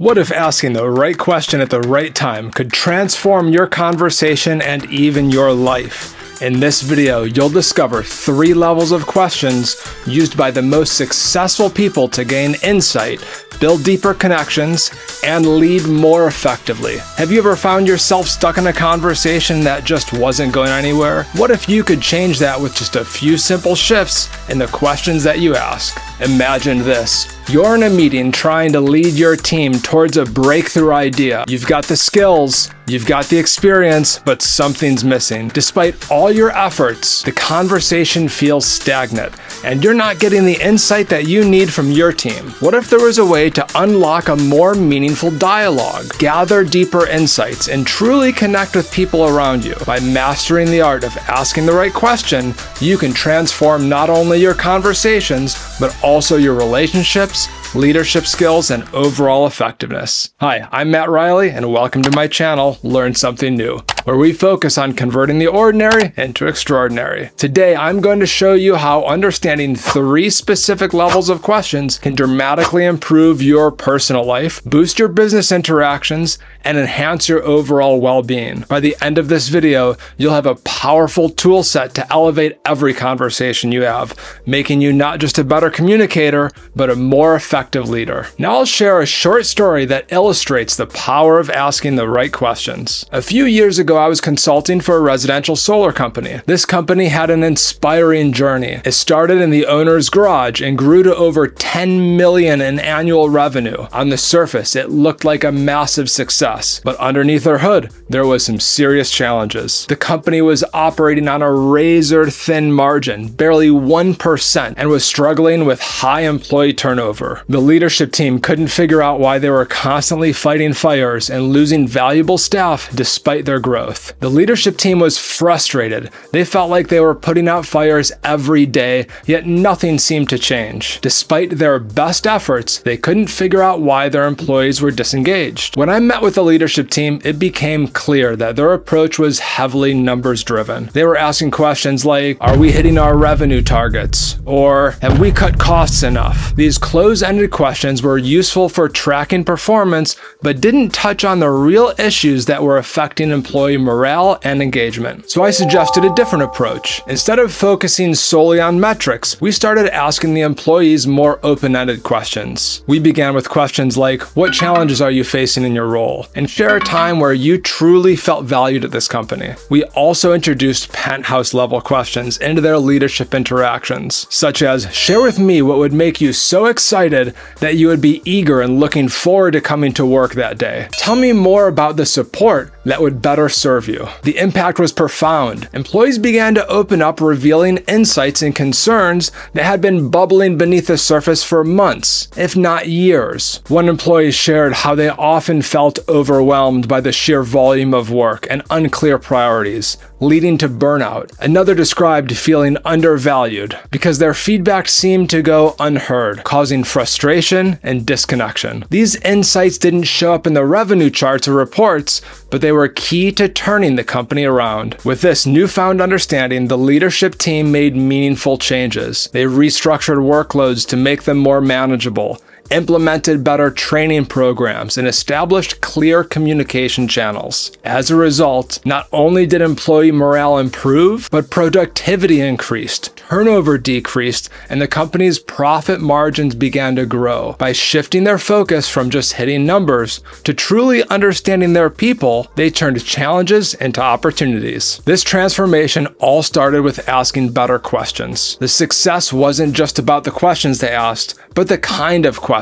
What if asking the right question at the right time could transform your conversation and even your life? In this video, you'll discover 3 levels of questions used by the most successful people to gain insight, build deeper connections, and lead more effectively. Have you ever found yourself stuck in a conversation that just wasn't going anywhere? What if you could change that with just a few simple shifts in the questions that you ask? Imagine this. You're in a meeting trying to lead your team towards a breakthrough idea. You've got the skills, you've got the experience, but something's missing. Despite all your efforts, the conversation feels stagnant, and you're not getting the insight that you need from your team. What if there was a way to unlock a more meaningful dialogue, gather deeper insights, and truly connect with people around you? By mastering the art of asking the right question, you can transform not only your conversations, but also your relationships, leadership skills, and overall effectiveness. Hi, I'm Matt Riley, and welcome to my channel, Learn Something New, where we focus on converting the ordinary into extraordinary. Today, I'm going to show you how understanding 3 specific levels of questions can dramatically improve your personal life, boost your business interactions, and enhance your overall well-being. By the end of this video, you'll have a powerful tool set to elevate every conversation you have, making you not just a better communicator, but a more effective leader. Now I'll share a short story that illustrates the power of asking the right questions. A few years ago, I was consulting for a residential solar company. This company had an inspiring journey. It started in the owner's garage and grew to over 10 million in annual revenue. On the surface, it looked like a massive success, but underneath their hood, there was some serious challenges. The company was operating on a razor-thin margin, barely 1%, and was struggling with high employee turnover. The leadership team couldn't figure out why they were constantly fighting fires and losing valuable staff despite their growth. The leadership team was frustrated. They felt like they were putting out fires every day, yet nothing seemed to change. Despite their best efforts, they couldn't figure out why their employees were disengaged. When I met with the leadership team, it became clear that their approach was heavily numbers-driven. They were asking questions like, are we hitting our revenue targets? Or have we cut costs enough? These close-ended questions were useful for tracking performance, but didn't touch on the real issues that were affecting employee morale and engagement. So I suggested a different approach. Instead of focusing solely on metrics, we started asking the employees more open-ended questions. We began with questions like, what challenges are you facing in your role? And share a time where you truly felt valued at this company. We also introduced penthouse-level questions into their leadership interactions, such as, share with me what would make you so excited that you would be eager and looking forward to coming to work that day. Tell me more about the support that would better serve you. The impact was profound. Employees began to open up, revealing insights and concerns that had been bubbling beneath the surface for months, if not years. One employee shared how they often felt overwhelmed by the sheer volume of work and unclear priorities, leading to burnout. Another described feeling undervalued because their feedback seemed to go unheard, causing frustration and disconnection. These insights didn't show up in the revenue charts or reports, but they were key to turning the company around. With this newfound understanding, the leadership team made meaningful changes. They restructured workloads to make them more manageable, implemented better training programs, and established clear communication channels. As a result, not only did employee morale improve, but productivity increased, turnover decreased, and the company's profit margins began to grow. By shifting their focus from just hitting numbers to truly understanding their people, they turned challenges into opportunities. This transformation all started with asking better questions. The success wasn't just about the questions they asked, but the kind of questions.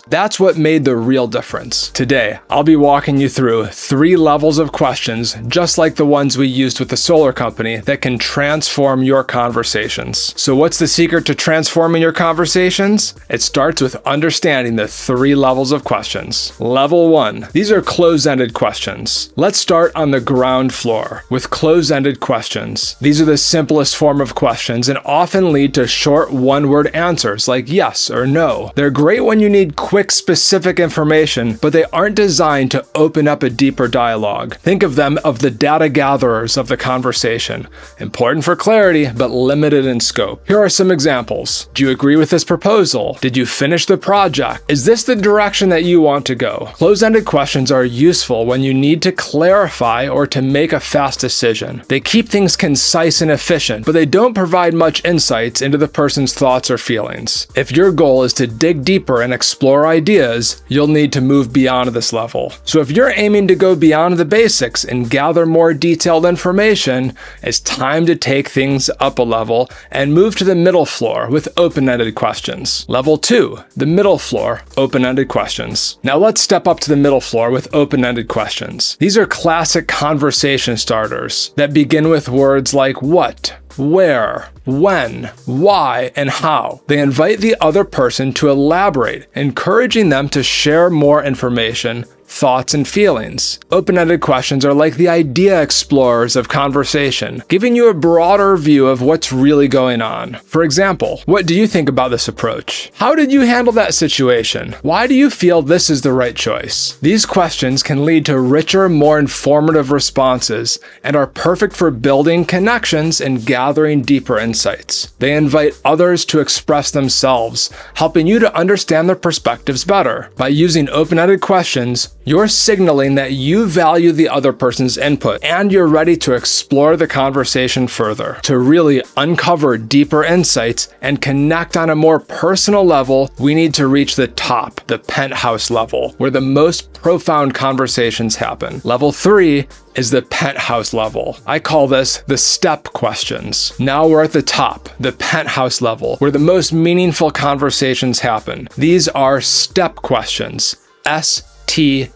That's what made the real difference. Today, I'll be walking you through 3 levels of questions, just like the ones we used with the solar company, that can transform your conversations. So what's the secret to transforming your conversations? It starts with understanding the 3 levels of questions. Level 1. These are close-ended questions. Let's start on the ground floor with close-ended questions. These are the simplest form of questions and often lead to short one-word answers like yes or no. They're great when you need quick, specific information, but they aren't designed to open up a deeper dialogue. Think of them as the data gatherers of the conversation. Important for clarity, but limited in scope. Here are some examples. Do you agree with this proposal? Did you finish the project? Is this the direction that you want to go? Close-ended questions are useful when you need to clarify or to make a fast decision. They keep things concise and efficient, but they don't provide much insights into the person's thoughts or feelings. If your goal is to dig deeper and explore ideas, you'll need to move beyond this level. So if you're aiming to go beyond the basics and gather more detailed information, it's time to take things up a level and move to the middle floor with open-ended questions. Level 2, the middle floor, open-ended questions. Now let's step up to the middle floor with open-ended questions. These are classic conversation starters that begin with words like what, where, when, why, and how. They invite the other person to elaborate, encouraging them to share more information, thoughts, and feelings. Open-ended questions are like the idea explorers of conversation, giving you a broader view of what's really going on. For example, what do you think about this approach? How did you handle that situation? Why do you feel this is the right choice? These questions can lead to richer, more informative responses and are perfect for building connections and gathering deeper insights. They invite others to express themselves, helping you to understand their perspectives better. By using open-ended questions, you're signaling that you value the other person's input and you're ready to explore the conversation further. To really uncover deeper insights and connect on a more personal level, we need to reach the top, the penthouse level, where the most profound conversations happen. Level 3 is the penthouse level. I call this the step questions. Now we're at the top, the penthouse level, where the most meaningful conversations happen. These are step questions. STEP.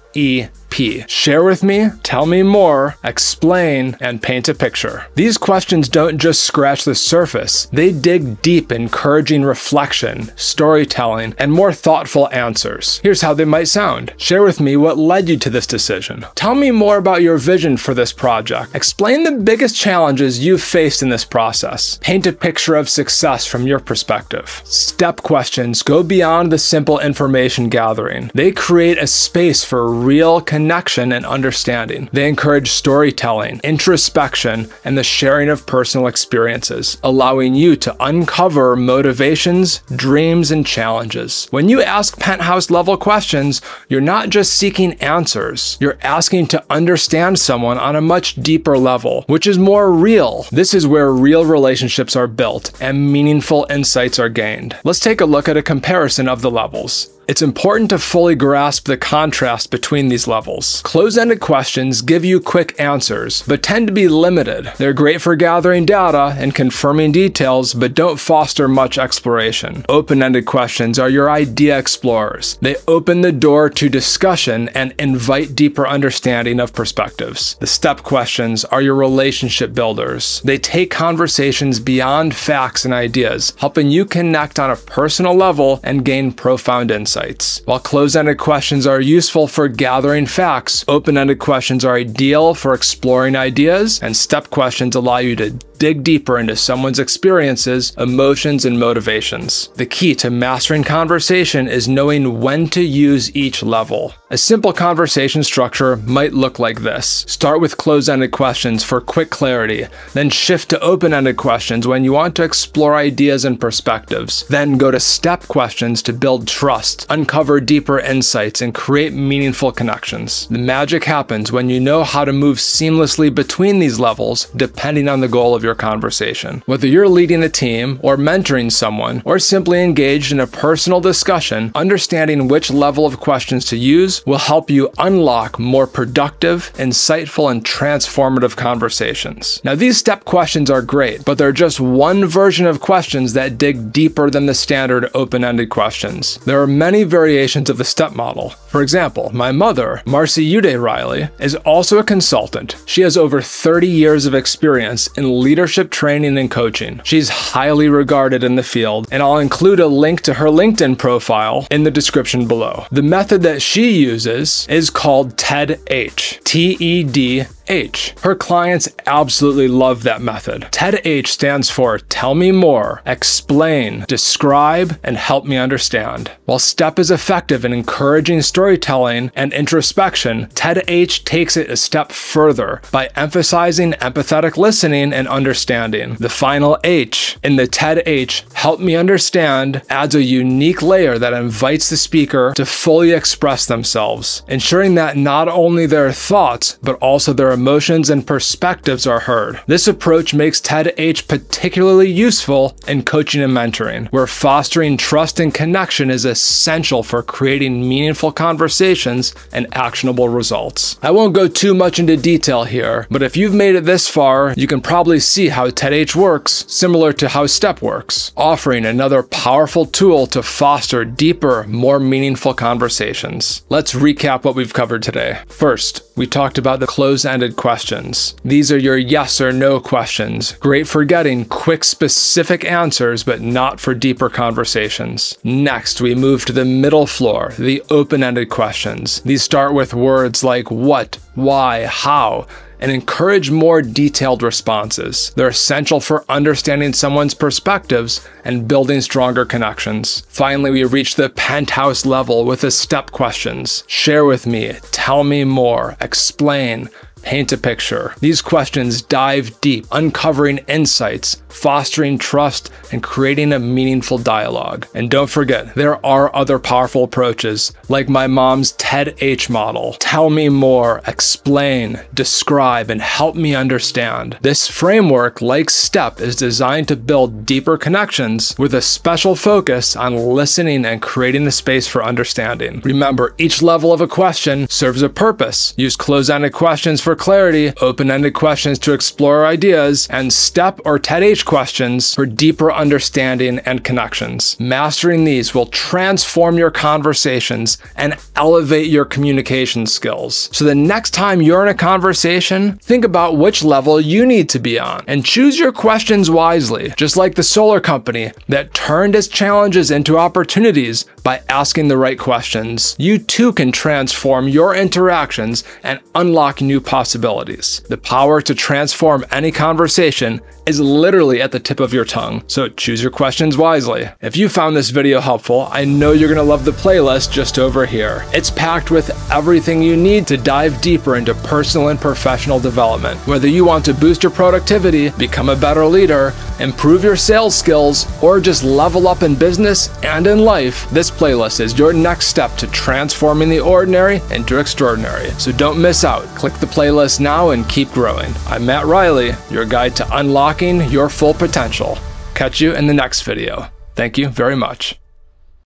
Share with me, tell me more, explain, and paint a picture. These questions don't just scratch the surface. They dig deep, encouraging reflection, storytelling, and more thoughtful answers. Here's how they might sound. Share with me what led you to this decision. Tell me more about your vision for this project. Explain the biggest challenges you've faced in this process. Paint a picture of success from your perspective. Step questions go beyond the simple information gathering. They create a space for real connection and understanding. They encourage storytelling, introspection, and the sharing of personal experiences, allowing you to uncover motivations, dreams, and challenges. When you ask penthouse level questions, you're not just seeking answers, you're asking to understand someone on a much deeper level, which is more real. This is where real relationships are built and meaningful insights are gained. Let's take a look at a comparison of the levels. It's important to fully grasp the contrast between these levels. Close-ended questions give you quick answers, but tend to be limited. They're great for gathering data and confirming details, but don't foster much exploration. Open-ended questions are your idea explorers. They open the door to discussion and invite deeper understanding of perspectives. The step questions are your relationship builders. They take conversations beyond facts and ideas, helping you connect on a personal level and gain profound insights. While closed-ended questions are useful for gathering facts, open-ended questions are ideal for exploring ideas, and step questions allow you to dig deeper into someone's experiences, emotions, and motivations. The key to mastering conversation is knowing when to use each level. A simple conversation structure might look like this. Start with closed-ended questions for quick clarity, then shift to open-ended questions when you want to explore ideas and perspectives. Then go to step questions to build trust, uncover deeper insights, and create meaningful connections. The magic happens when you know how to move seamlessly between these levels, depending on the goal of your conversation. Whether you're leading a team or mentoring someone or simply engaged in a personal discussion, understanding which level of questions to use will help you unlock more productive, insightful, and transformative conversations. Now, these step questions are great, but they're just one version of questions that dig deeper than the standard open-ended questions. There are many variations of the step model. For example, my mother, Marcey Uday-Riley, is also a consultant. She has over 30 years of experience in leadership training and coaching. She's highly regarded in the field, and I'll include a link to her LinkedIn profile in the description below. The method that she uses is called TED-H, TED-H. TED-H. Her clients absolutely love that method. TED-H stands for Tell Me More, Explain, Describe, and Help Me Understand. While STEP is effective in encouraging storytelling and introspection, TED-H takes it a step further by emphasizing empathetic listening and understanding. The final H in the TED-H, Help Me Understand, adds a unique layer that invites the speaker to fully express themselves, ensuring that not only their thoughts, but also their emotions and perspectives are heard. This approach makes TED-H particularly useful in coaching and mentoring, where fostering trust and connection is essential for creating meaningful conversations and actionable results. I won't go too much into detail here, but if you've made it this far, you can probably see how TED-H works, similar to how STEP works, offering another powerful tool to foster deeper, more meaningful conversations. Let's recap what we've covered today. First, we talked about the close-ended questions. These are your yes or no questions, great for getting quick, specific answers, but not for deeper conversations. Next, we move to the middle floor, the open-ended questions. These start with words like what, why, how, and encourage more detailed responses. They're essential for understanding someone's perspectives and building stronger connections. Finally, we reach the penthouse level with the STEP questions. Share with me, tell me more, explain, paint a picture. These questions dive deep, uncovering insights, fostering trust, and creating a meaningful dialogue. And don't forget, there are other powerful approaches, like my mom's TED-H model. Tell me more, explain, describe, and help me understand. This framework, like STEP, is designed to build deeper connections with a special focus on listening and creating a space for understanding. Remember, each level of a question serves a purpose. Use close-ended questions for clarity, open-ended questions to explore ideas, and STEP or TED-H questions for deeper understanding and connections. Mastering these will transform your conversations and elevate your communication skills. So the next time you're in a conversation, think about which level you need to be on and choose your questions wisely, just like the solar company that turned its challenges into opportunities by asking the right questions. You too can transform your interactions and unlock new possibilities. The power to transform any conversation is literally at the tip of your tongue, so choose your questions wisely. If you found this video helpful, I know you're gonna love the playlist just over here. It's packed with everything you need to dive deeper into personal and professional development. Whether you want to boost your productivity, become a better leader, improve your sales skills, or just level up in business and in life, this playlist is your next step to transforming the ordinary into extraordinary. So don't miss out. Click the playlist now and keep growing. I'm Matt Riley, your guide to unlocking your full potential. Catch you in the next video. Thank you very much.